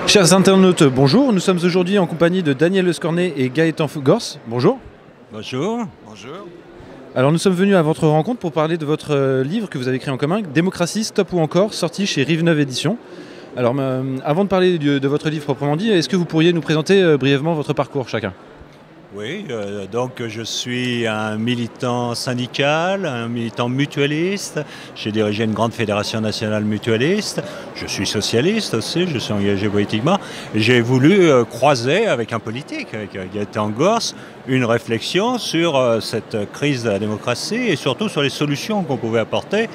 Chers internautes, bonjour. Nous sommes aujourd'hui en compagnie de Daniel Lescornet et Gaëtan Gors. Bonjour. Bonjour. Bonjour. Alors nous sommes venus à votre rencontre pour parler de votre livre que vous avez écrit en commun, Démocratie, Stop ou encore, sorti chez Rive Neuve Éditions. Alors avant de parler de votre livre proprement dit, est-ce que vous pourriez nous présenter brièvement votre parcours chacun ? Oui, donc je suis un militant syndical, un militant mutualiste. J'ai dirigé une grande fédération nationale mutualiste. Je suis socialiste aussi, je suis engagé politiquement. J'ai voulu croiser avec un politique, avec Gaëtan Gors, une réflexion sur cette crise de la démocratie et surtout sur les solutions qu'on pouvait apporter.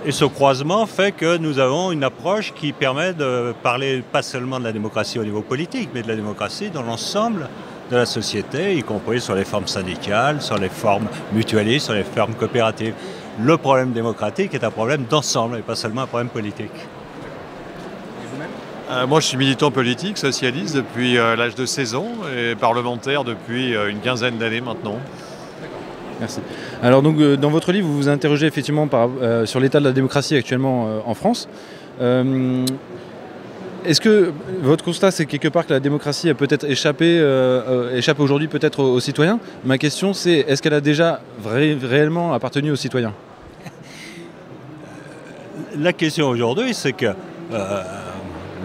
Et ce croisement fait que nous avons une approche qui permet de parler pas seulement de la démocratie au niveau politique, mais de la démocratie dans l'ensemble de la société, y compris sur les formes syndicales, sur les formes mutualistes, sur les formes coopératives. Le problème démocratique est un problème d'ensemble et pas seulement un problème politique. Moi, je suis militant politique, socialiste depuis l'âge de 16 ans et parlementaire depuis une quinzaine d'années maintenant. Merci. Alors donc dans votre livre, vous vous interrogez effectivement sur l'état de la démocratie actuellement en France. Est-ce que votre constat, c'est quelque part que la démocratie a peut-être échappe aujourd'hui peut-être aux citoyens ? Ma question, c'est est-ce qu'elle a déjà réellement appartenu aux citoyens ? La question aujourd'hui, c'est que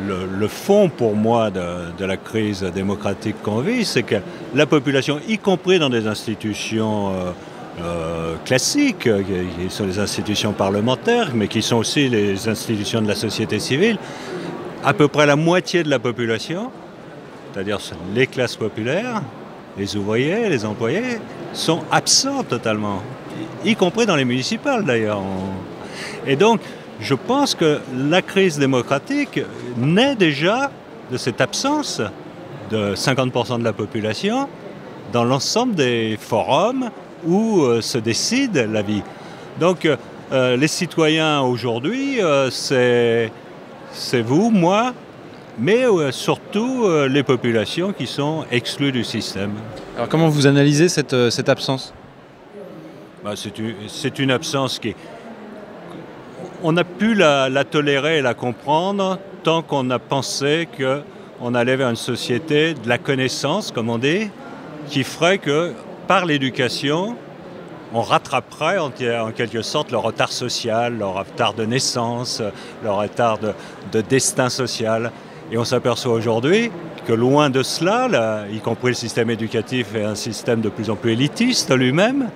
le fond pour moi de la crise démocratique qu'on vit, c'est que la population, y compris dans des institutions classiques, qui sont les institutions parlementaires, mais qui sont aussi les institutions de la société civile, à peu près la moitié de la population, c'est-à-dire les classes populaires, les ouvriers, les employés, sont absents totalement, y compris dans les municipales d'ailleurs. Et donc, je pense que la crise démocratique naît déjà de cette absence de 50% de la population dans l'ensemble des forums où se décide la vie. Donc, les citoyens aujourd'hui, c'est vous, moi, mais surtout les populations qui sont exclues du système. Alors comment vous analysez cette absence ? C'est une absence qui... On a pu la tolérer et la comprendre tant qu'on a pensé qu'on allait vers une société de la connaissance, comme on dit, qui ferait que par l'éducation, on rattraperait en quelque sorte le retard social, le retard de naissance, le retard de destin social. Et on s'aperçoit aujourd'hui que loin de cela, y compris le système éducatif est un système de plus en plus élitiste lui-même.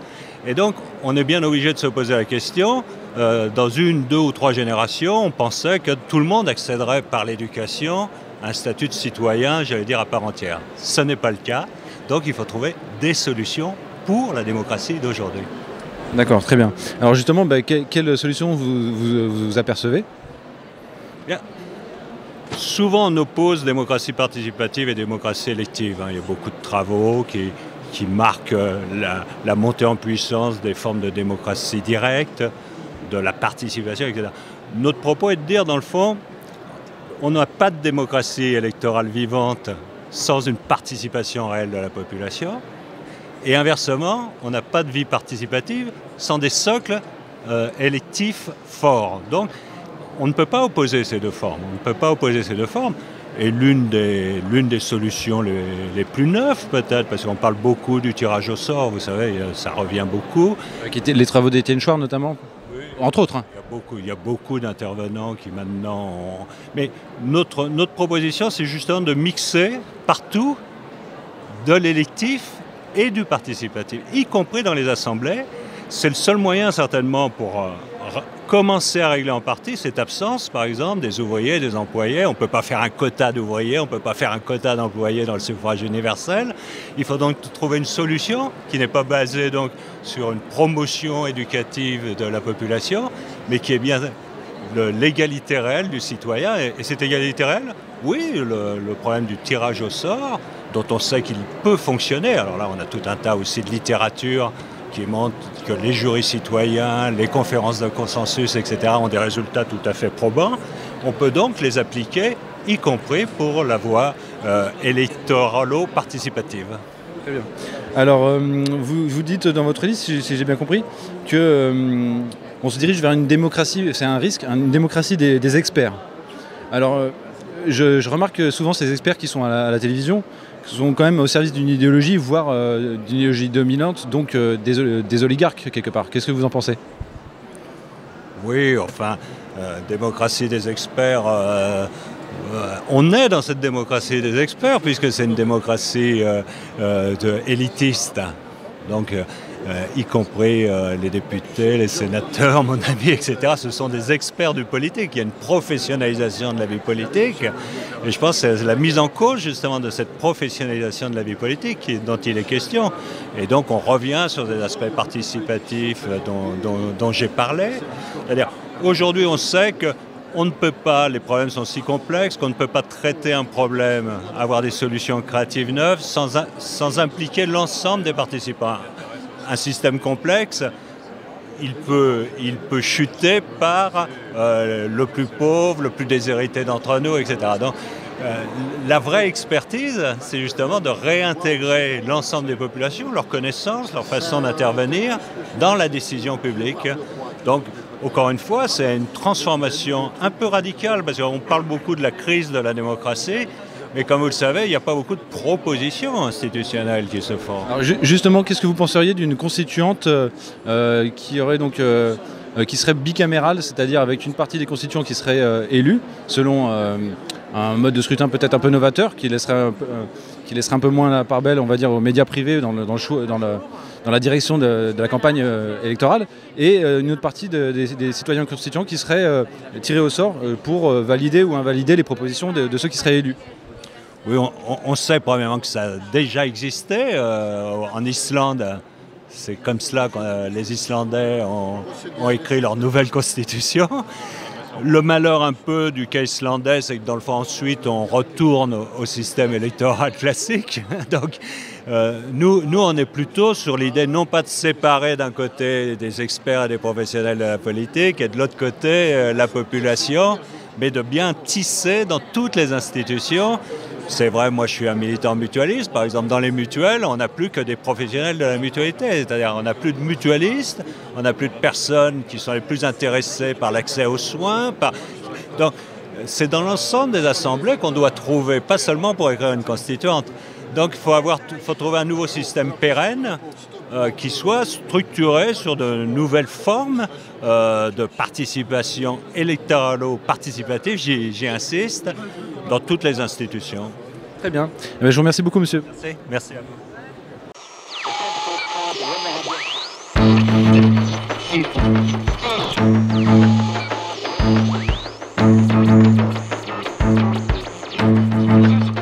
Et donc on est bien obligé de se poser la question, dans 1, 2 ou 3 générations, on pensait que tout le monde accéderait par l'éducation à un statut de citoyen, j'allais dire, à part entière. Ce n'est pas le cas, donc il faut trouver des solutions pour la démocratie d'aujourd'hui. D'accord, très bien. Alors justement, quelle solution vous apercevez ? Bien. Souvent on oppose démocratie participative et démocratie élective. Il y a beaucoup de travaux qui marquent la montée en puissance des formes de démocratie directe, de la participation, etc. Notre propos est de dire, dans le fond, on n'a pas de démocratie électorale vivante sans une participation réelle de la population. Et inversement, on n'a pas de vie participative sans des socles électifs forts. Donc, on ne peut pas opposer ces deux formes. Et l'une des solutions les plus neuves, peut-être, parce qu'on parle beaucoup du tirage au sort, vous savez, ça revient beaucoup. Les travaux d'Étienne Chouard, notamment ? Oui. Entre autres. Il y a beaucoup d'intervenants qui maintenant ont... Mais notre proposition, c'est justement de mixer partout de l'électif et du participatif, y compris dans les assemblées. C'est le seul moyen certainement pour commencer à régler en partie cette absence, par exemple, des ouvriers, des employés. On ne peut pas faire un quota d'ouvriers, on ne peut pas faire un quota d'employés dans le suffrage universel. Il faut donc trouver une solution qui n'est pas basée donc sur une promotion éducative de la population, mais qui est bien l'égalité réelle du citoyen. Et cette égalité réelle, oui, le problème du tirage au sort, dont on sait qu'il peut fonctionner. Alors là, on a tout un tas aussi de littérature qui montre que les jurys citoyens, les conférences de consensus, etc. ont des résultats tout à fait probants. On peut donc les appliquer, y compris pour la voie électoralo-participative. Très bien. Alors, vous dites dans votre liste, si j'ai bien compris, que on se dirige vers une démocratie, c'est un risque, une démocratie des experts. Alors, je remarque souvent ces experts qui sont à la télévision sont quand même au service d'une idéologie, voire d'une idéologie dominante, donc des oligarques quelque part. Qu'est-ce que vous en pensez? Oui, enfin, démocratie des experts, on est dans cette démocratie des experts puisque c'est une démocratie élitiste. Donc, y compris les députés, les sénateurs, mon ami, etc. Ce sont des experts du politique. Il y a une professionnalisation de la vie politique. Et je pense que c'est la mise en cause justement de cette professionnalisation de la vie politique dont il est question. Et donc on revient sur des aspects participatifs dont j'ai parlé. C'est-à-dire, aujourd'hui on sait qu'on ne peut pas, les problèmes sont si complexes qu'on ne peut pas traiter un problème, avoir des solutions créatives neuves sans impliquer l'ensemble des participants. Un système complexe, il peut chuter par le plus pauvre, le plus déshérité d'entre nous, etc. Donc, la vraie expertise, c'est justement de réintégrer l'ensemble des populations, leurs connaissances, leur façon d'intervenir dans la décision publique. Donc, encore une fois, c'est une transformation un peu radicale, parce qu'on parle beaucoup de la crise de la démocratie, mais comme vous le savez, il n'y a pas beaucoup de propositions institutionnelles qui se font. Alors justement, qu'est-ce que vous penseriez d'une constituante qui aurait donc qui serait bicamérale, c'est-à-dire avec une partie des constituants qui seraient élus selon un mode de scrutin peut-être un peu novateur, qui laisserait un peu moins la part belle, on va dire, aux médias privés dans la direction de la campagne électorale, et une autre partie des citoyens constituants qui seraient tirés au sort pour valider ou invalider les propositions de ceux qui seraient élus. Oui, on sait premièrement que ça a déjà existé en Islande. C'est comme cela que les Islandais ont écrit leur nouvelle constitution. Le malheur un peu du cas islandais, c'est que dans le fond, ensuite, on retourne au système électoral classique. Donc, nous, on est plutôt sur l'idée non pas de séparer d'un côté des experts et des professionnels de la politique et de l'autre côté la population, mais de bien tisser dans toutes les institutions. C'est vrai, moi je suis un militant mutualiste. Par exemple, dans les mutuelles, on n'a plus que des professionnels de la mutualité. C'est-à-dire on n'a plus de mutualistes, on n'a plus de personnes qui sont les plus intéressées par l'accès aux soins. Donc, c'est dans l'ensemble des assemblées qu'on doit trouver, pas seulement pour écrire une constituante. Donc, il faut trouver un nouveau système pérenne qui soit structuré sur de nouvelles formes de participation électoralo-participative, j'y insiste, dans toutes les institutions. Très bien. Je vous remercie beaucoup, monsieur. Merci à vous.